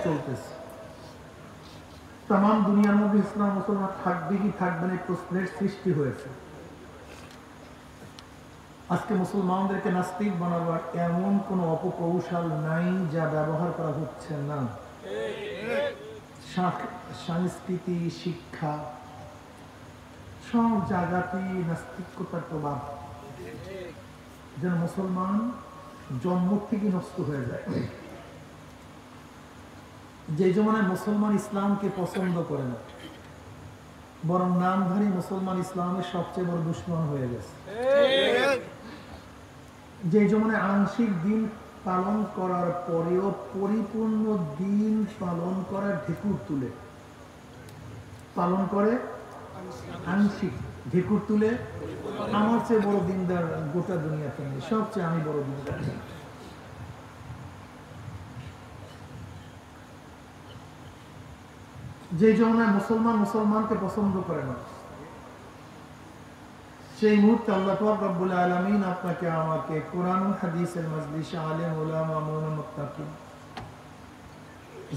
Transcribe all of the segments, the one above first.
চলতেছে তামাম দুনিয়ার মধ্যে ইসলাম মুসলমান থাকবে কি থাকবে না প্রশ্নের সৃষ্টি হয়েছে। আজকে মুসলমানদেরকে নাস্তিক বানাবার এমন কোন অপকৌশল নাই যা ব্যবহার করা হচ্ছে না। সংস্কৃতি, শিক্ষা সব জায়গাতেই নাস্তিকতার প্রভাব, যেন মুসলমান জন্ম থেকে নষ্ট হয়ে যায়। যে জমানায় মুসলমান ইসলামকে পছন্দ করে না, বরং নামধারী মুসলমান ইসলামের সবচেয়ে বড় দুশ্মন হয়ে গেছে। যে জমানায় আংশিক দিন পালন করার পরেও পরিপূর্ণ দিন পালন করার ঢেকুর তুলে পালন করে, আংশিক ঢেকুর তুলে আমার চেয়ে বড় দিনদার গোটা দুনিয়াতে নেই, সবচেয়ে আমি বড় দিনদার। যে জমানায় মুসলমান মুসলমানকে পছন্দ করে না, সেই মুহূর্তে আল্লাহ পাক রব্বুল আলামিন আপনাকে আমাকে কোরআন ও হাদিসের মজলিসে আলেম উলামা মুমিন মুত্তাকিন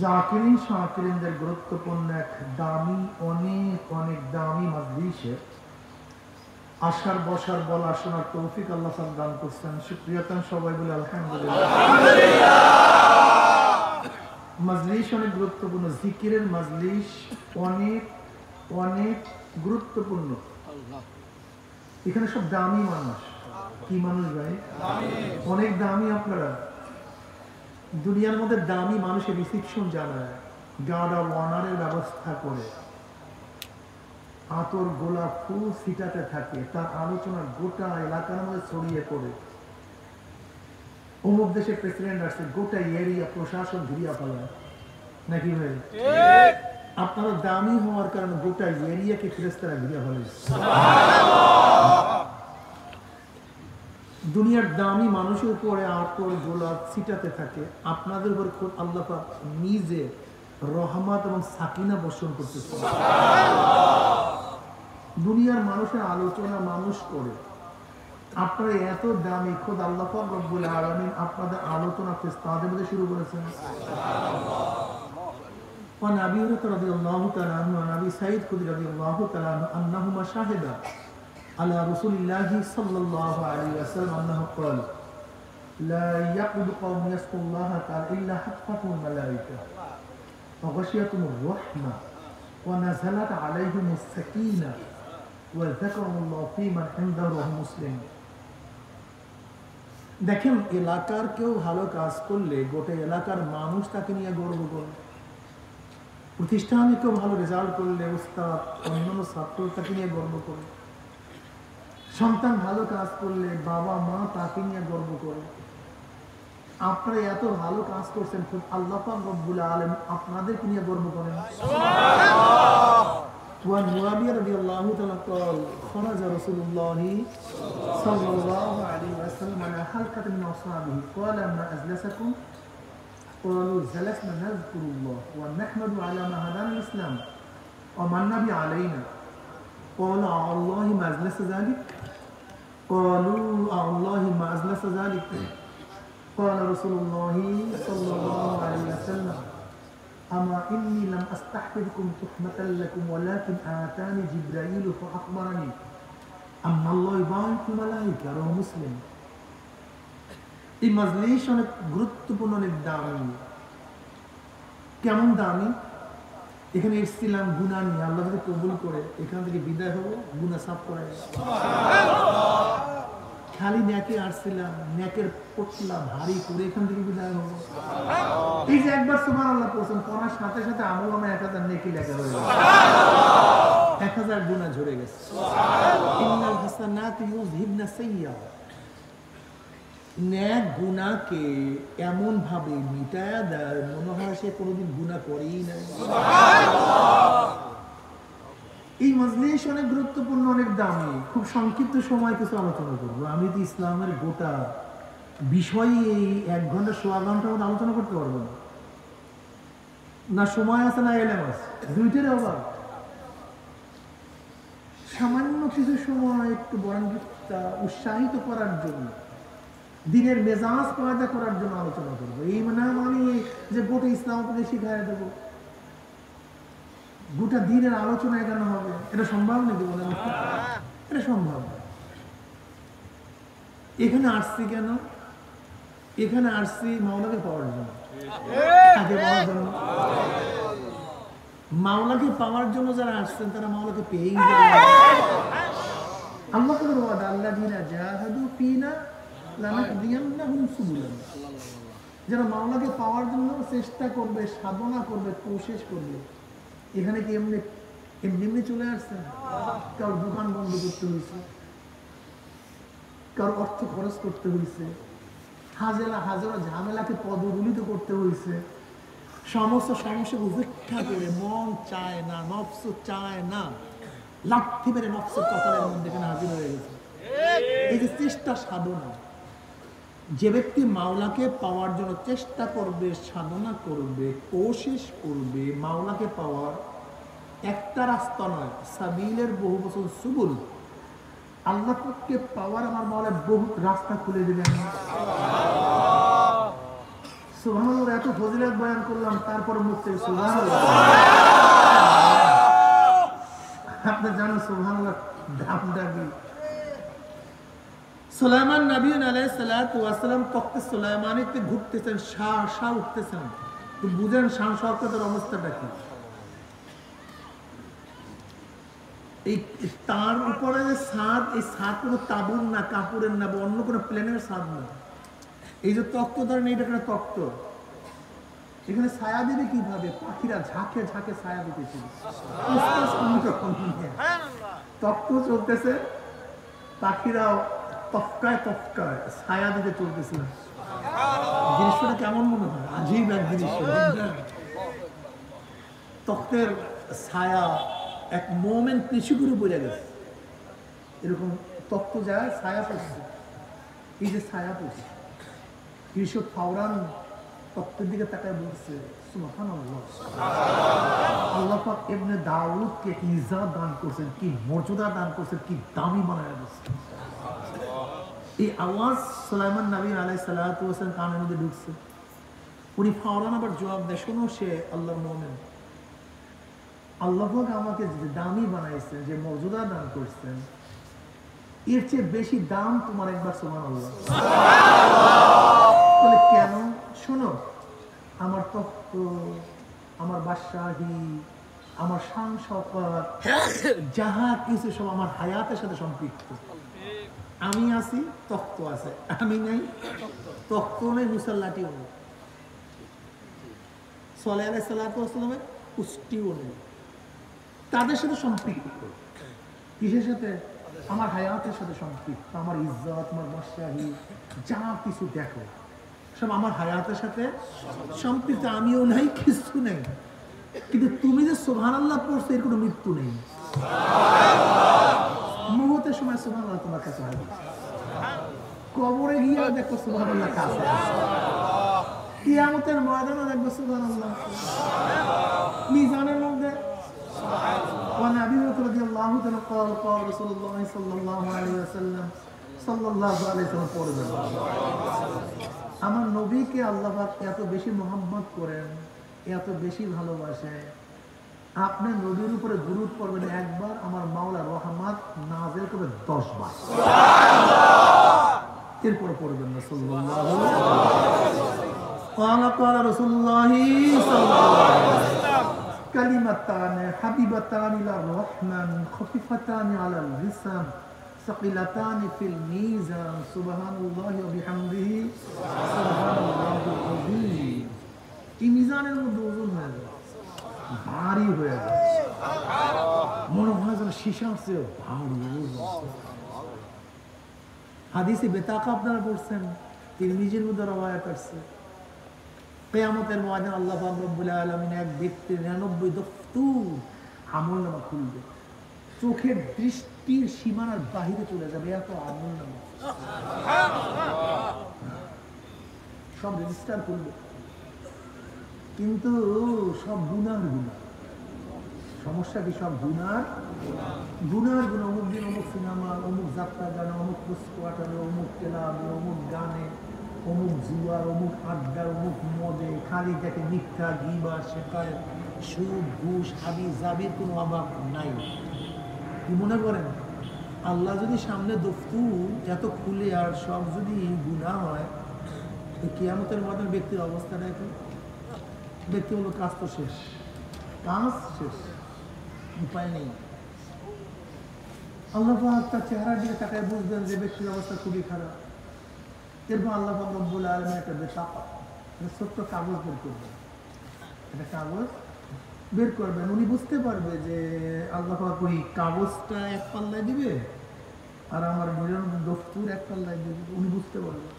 জাকিরিন শাকিরিনদের গুরুত্বপূর্ণ এক দামি অনেক দামি মজলিসে আসার বসার বলা শোনার তৌফিক আল্লাহ পাক দান করছেন। শুকরিয়াতান সবাই বলে আলহামদুলিল্লাহ। মজলিস অনেক গুরুত্বপূর্ণ, জিকিরের মজলিস অনেক গুরুত্বপূর্ণ। এখানে সব দামি মানুষ। কি মানুষ ভাই? অনেক দামি। আপনারা দুনিয়ার মধ্যে দামি মানুষের রিসিপশন জানায়, গার্ড অফ অনারের ব্যবস্থা করে, আতর গোলাপ ফুল ছিটাতে থাকে, তার আলোচনা গোটা এলাকার মধ্যে ছড়িয়ে পড়ে। অমুক দেশের প্রেসিডেন্ট আসছে, গোটা এরিয়া প্রশাসন ঘিরিয়া ফেলায়, নাকি ভাই? আপনারা দামি হওয়ার কারণে গোটা এরিয়াকে ফেরেশতারা ঘিরিয়া ফেলে। দুনিয়ার দামি মানুষের উপরে আতর গোলাপ ছিটাতে থাকে, আপনাদের উপর খুব আল্লাহ পাক নিজে রহমত এবং সাকিনা বর্ষণ করতেছে। দুনিয়ার মানুষের আলোচনা মানুষ করে, আপনারা এত দামি, খোদ আল্লাহ পাক রব্বুল আলামিন আপনাদের আলোচনা ফেরেশতাদের মধ্যে শুরু করেছেন। وعن أبي هريرة رضي الله تعالى عنه وعن أبي سعيد الخدري رضي الله تعالى عنه أنهما شهدا على رسول الله صلى الله عليه وسلم أنه قال لا يقعد قوم يذكرون الله تعالى إلا حفتهم الملائكة وغشيتهم الرحمة ونزلت عليهم السكينة وذكرهم الله في من عنده رواه مسلم। দেখেন, এলাকার কেউ ভালো কাজ করলে গোটা এলাকার মানুষ তাকে নিয়ে গর্ব করে। প্রতিষ্ঠানে কেউ ভালো রেজাল্ট করলে উস্তাদ অন্যান্য ছাত্র তাকে নিয়ে গর্ব করে। সন্তান ভালো কাজ করলে বাবা মা তাকে নিয়ে গর্ব করে। আপনারা এত ভালো কাজ করছেন, খুব আল্লাহ পাক রব্বুল আলামিন আপনাদেরকে নিয়ে গর্ব করেন। وعن معاوية رضي الله تعالى قال خرج رسول الله صلى الله عليه وسلم على حلقة من أصحابه قال ما أجلسكم؟ قالوا جلسنا نذكر الله ونحمد على ما هدانا الإسلام ومن به علينا قال الله ما أجلس ذلك؟ قالوا الله ما أجلس ذلك؟ قال رسول الله صلى الله عليه وسلم أما إني لم أستحفظكم تحمة لكم ولكن آتاني جبرائيل فأخبرني أن الله يبارك في الملائكة رواه مسلم। এই মজলিস অনেক গুরুত্বপূর্ণ, অনেক দামি। কেমন দামি? এখানে এসেছিলাম গুনাহ নিয়ে, আল্লাহ যদি কবুল করে এখান থেকে বিদায় হবো, গুনাহ সাফ করে। খালি নেকে আসছিলাম, নেকের পোটলা ভারী করে এখান থেকে বিদায় হবো। এই যে একবার সুবহানাল্লাহ পড়ছেন, পড়ার সাথে সাথে আমলনামায় 1000 নেকি লেখা হয়ে গেছে, 1000 গুনাহ ঝরে গেছে। ইন্নাল হাসানাতি ইউযহিবনা সাইয়্যাত। ন্যাক গুনাহকে এমন ভাবে মিটায়া দেয় মনে হয় সে কোনোদিন গুনাহ করেই নাই। এই মজলিস অনেক গুরুত্বপূর্ণ, অনেক দামি। খুব সংক্ষিপ্ত সময় কিছু আলোচনা করবো। আমি তো ইসলামের গোটা বিষয়ে এই 1 ঘন্টা 1.25 ঘন্টার মধ্যে আলোচনা করতে পারবো না। না সময় আছে না এলেম আছে, দুইটার অভাব। সামান্য কিছু সময় একটু বরং উৎসাহিত করার জন্য দিনের মেজাজ পয়দা করার জন্য আলোচনা করবো। এই না মানে যে গোটা ইসলাম আপনাকে শিখাই দেবো, গোটা দিনের আলোচনা এখানে হবে, এটা সম্ভব নাকি বলেন? এটা সম্ভব। এখানে আসছি কেন? এখানে আসছি মাওলাকে পাওয়ার জন্য। মাওলাকে পাওয়ার জন্য যারা আসছেন তারা মাওলাকে পেয়েই যাবে। আল্লাহ তাআলার ওয়াদা, আল্লাযীনা জাহাদু ফীনা লানাহদিয়ান্নাহুম সুবুলানা। যারা মাওলাকে পাওয়ার জন্য চেষ্টা করবে, সাধনা করবে, কোশিশ করবে। এখানে কি এমনি এমনি চলে আসছেন? কারোর দোকান বন্ধ করতে হয়েছে, কারোর অর্থ খরচ করতে হয়েছে, হাজারা ঝামেলাকে পদদলিত করতে হয়েছে, সমস্ত সমস্যা উপেক্ষা করে মন চায় না, নফস চায় না, লাঠি মেরে নফসের কপালের মধ্যে এখানে হাজির হয়ে গেছে। এই যে চেষ্টা সাধনা, যে ব্যক্তি মাওলাকে পাওয়ার জন্য চেষ্টা করবে, সাধনা করবে, কোশিশ করবে, মাওলাকে পাওয়ার একটা রাস্তা নয়, সাবিলের বহু বছর সুবুল, আল্লাহকে পাওয়ার আমার মাওলা বহুত রাস্তা খুলে দেবেন। সুবহানাল্লাহ। এত ফজিলত বয়ান করলাম, তারপর মুখ থেকে সুবহানাল্লাহ। আপনি জানেন সুবহানাল্লাহ দামটা কি? সুলাইমান নবী আলাইহিস সালাতু ওয়াস সালাম তখতে সুলাইমানিতে ঘুরতেছেন, শাহ উঠতেছেন। তো বুঝেন শান শওকতের অবস্থাটা কি? এই তার উপরে যে ছাদ, এই ছাদ কোনো তাবুর না, কাপড়ের না, বা অন্য কোনো প্লেনের ছাদ না। এই যে তক্ত ধরেন, এইটা একটা তক্ত, এখানে ছায়া দেবে কিভাবে? পাখিরা ঝাঁকে ঝাঁকে ছায়া দিতেছিল। তক্ত চলতেছে, পাখিরাও তফকায় তফকায় ছায়া দিতে চলতেছিল। দৃশ্যটা কেমন মনে হয়? আজীব এক দৃশ্য। তক্তের ছায়া এক মোমেন্ট পিছু করে পড়ে গেছে, এরকম তক্ত যায়, ছায়া পড়ছে। এই যে ছায়া পড়ছে, কৃষক ফাওরান তক্তের দিকে তাকায় বলছে সুবহানাল্লাহ। আল্লাহ পাক ইবনে দাউদকে কি ইজ্জত দান করছেন, কি মর্যাদা দান করছেন, কি দামি বানায় দিয়েছেন। এই আওয়াজ সুলাইমান নবী আলাইহিস সালাতু ওয়াস সালাম কানের মধ্যে ঢুকছে। উনি ফাওরান আবার জবাব দেয়, শোনো সে আল্লাহর মুমিন, আল্লাহ পাক আমাকে যে দামি বানাইছেন, যে মর্যাদা দান করছেন, এর চেয়ে বেশি দাম তোমার একবার সুবহানাল্লাহ। বলে কেন? শোনো, আমার তখ্ত, আমার বাদশাহী, আমার শান শওকত, যাহা কিছু সব আমার হায়াতের সাথে সম্পৃক্ত। আমি আছি, তখ্ত আছে, আমি নাই, তখ্ত নেই, মুসাল্লাটিও নেই, সালেহ আলাইহিস সালাতু ওয়াস সালামের পুষ্টিও নেই। তাদের সাথে সম্পৃক্ত। কিসের সাথে? আমার হায়াতের সাথে সম্পৃক্ত। আমার ইজ্জত, আমার বাদশাহী, যা কিছু দেখো সব আমার হায়াতের সাথে সম্পৃক্ত। আমিও নাই, কিছু নেই, কিন্তু তুমি যে সুবহানাল্লাহ পড়ছো, এর কোনো মৃত্যু নেই। মুহূর্তের সময় সুবহানাল্লাহ তোমার কাছে হবে, কবরে গিয়ে দেখো সুবহানাল্লাহ কাছে, কিয়ামতের ময়দানে দেখবো সুবহানাল্লাহ, মিজানের মধ্যে। وعن أبي بكر رضي الله عنه قال قال رسول الله صلى الله عليه وسلم صلى الله عليه وسلم পড়বেন, আমার নবীকে আল্লাহ পাক এত বেশি মোহাম্মত করেন, এত বেশি ভালোবাসে, আপনি নবীর উপরে দুরূদ পড়বেন একবার, আমার মাওলা রহমত নাযিল করবে 10 বার। এরপর পড়বেন না সাল্লাল্লাহু আলাইহি ওয়াসাল্লাম। قال قال رسول الله صلى الله عليه وسلم كلمتان حبيبتان إلى الرحمن خفيفتان على اللسان ثقيلتان في الميزان سبحان الله وبحمده سبحان الله العظيم। এই মিজানের মধ্যে ওজন হয়ে যায়, ভারী হয়ে যায়, মনে হয় যেন সীসার চেয়ে ভারী ওজন। হাদিসে বেতাকা আপনারা পড়ছেন, তিরমিজির মধ্যে রওয়ায়াত আছে, কিয়ামতের ময়দানে আল্লাহ পাক রব্বুল আলামিন এক ব্যক্তির 99 দফতর আমলনামা খুলবে, চোখের দৃষ্টির সীমানার বাহিরে চলে যাবে এত আমলনামা, সব রেজিস্টার করবে, কিন্তু সব গুনার গুনাহ, সমস্যা কি? সব গুনার গুনার গুণ। অমুক দিন অমুক সিনেমা, অমুক যাত্রা গান, অমুক কোয়ার্টারে, অমুক ক্লাবে, অমুক গানে, অমুক জুয়ার, অমুক আড্ডা, অমুক মদে, খালি দেখে মিথ্যা, গিবা, শেখায়, সুদ, ঘুষ, হাবি জাবির কোনো অভাব নাই। কি মনে করেন আল্লাহ যদি সামনে দফতুর এত খুলে আর সব যদি গুনাহ হয়, তো কিয়ামতের মধ্যে ব্যক্তির অবস্থাটা কি? ব্যক্তি হলো কাজ তো শেষ, কাজ শেষ, উপায় নেই। আল্লাহ পাক তার চেহারার দিকে তাকায় বুঝবেন যে ব্যক্তির অবস্থা খুবই খারাপ। এরপর আল্লাহ পাক রব্বুল আলামিন একটা বেতাকা, ছোট্ট কাগজ বের করবেন, একটা কাগজ বের করবেন। উনি বুঝতে পারবে যে আল্লাহ পাক ওই কাগজটা এক পাল্লায় দিবে আর আমার মিলন দফতুর এক পাল্লায় দিবে, উনি বুঝতে পারবে।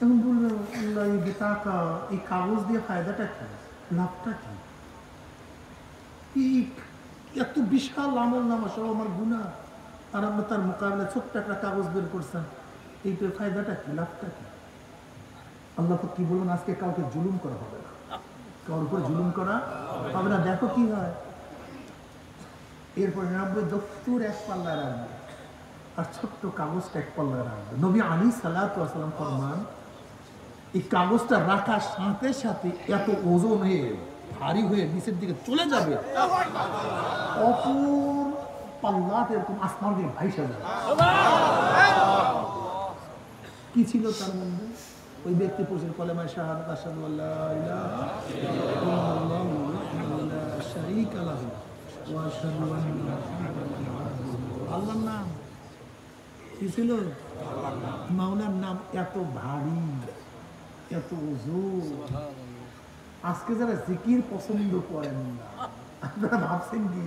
এবং বলবে আল্লাহ এই বেতাকা, এই কাগজ দিয়ে ফায়দাটা কি, লাভটা কি? এত বিশাল আমল নামা সব আমার গুনাহ, আর আপনি তার মোকাবিলায় ছোট্ট একটা কাগজ বের করছেন, এইটার ফায়দাটা কি, লাভটা কি? আল্লাহ কি বলুন, আজকে কাউকে জুলুম করা হবে না, কারোর উপরে জুলুম করা হবে না। দেখো কি হয়। এরপর ৯৯ দফতুর এক পাল্লায় রাখবে আর ছোট্ট কাগজটা এক পাল্লায় রাখবে। নবী আলাইহিস সালাতু ওয়াস সালাম ফরমান, এই কাগজটা রাখার সাথে সাথে এত ওজন হয়ে ভারী হয়ে নিচের দিকে চলে যাবে, অপর পাল্লাতে এরকম আসমান দিয়ে ভাইসা যাবে। কি ছিল তার মধ্যে? ওই ব্যক্তি পড়ছেন কলেমায়ে শাহাদাত, আশহাদু আল্লা ইলাহা ইল্লাল্লাহু ওয়াহদাহু লা শারীকা লাহু ওয়া আশহাদু আন্না মুহাম্মাদান আবদুহু। আল্লাহর নাম কি ছিল? মাওলার নাম এত ভারী, এত ওজন। আজকে যারা জিকির পছন্দ করেন না, আপনারা ভাবছেন কি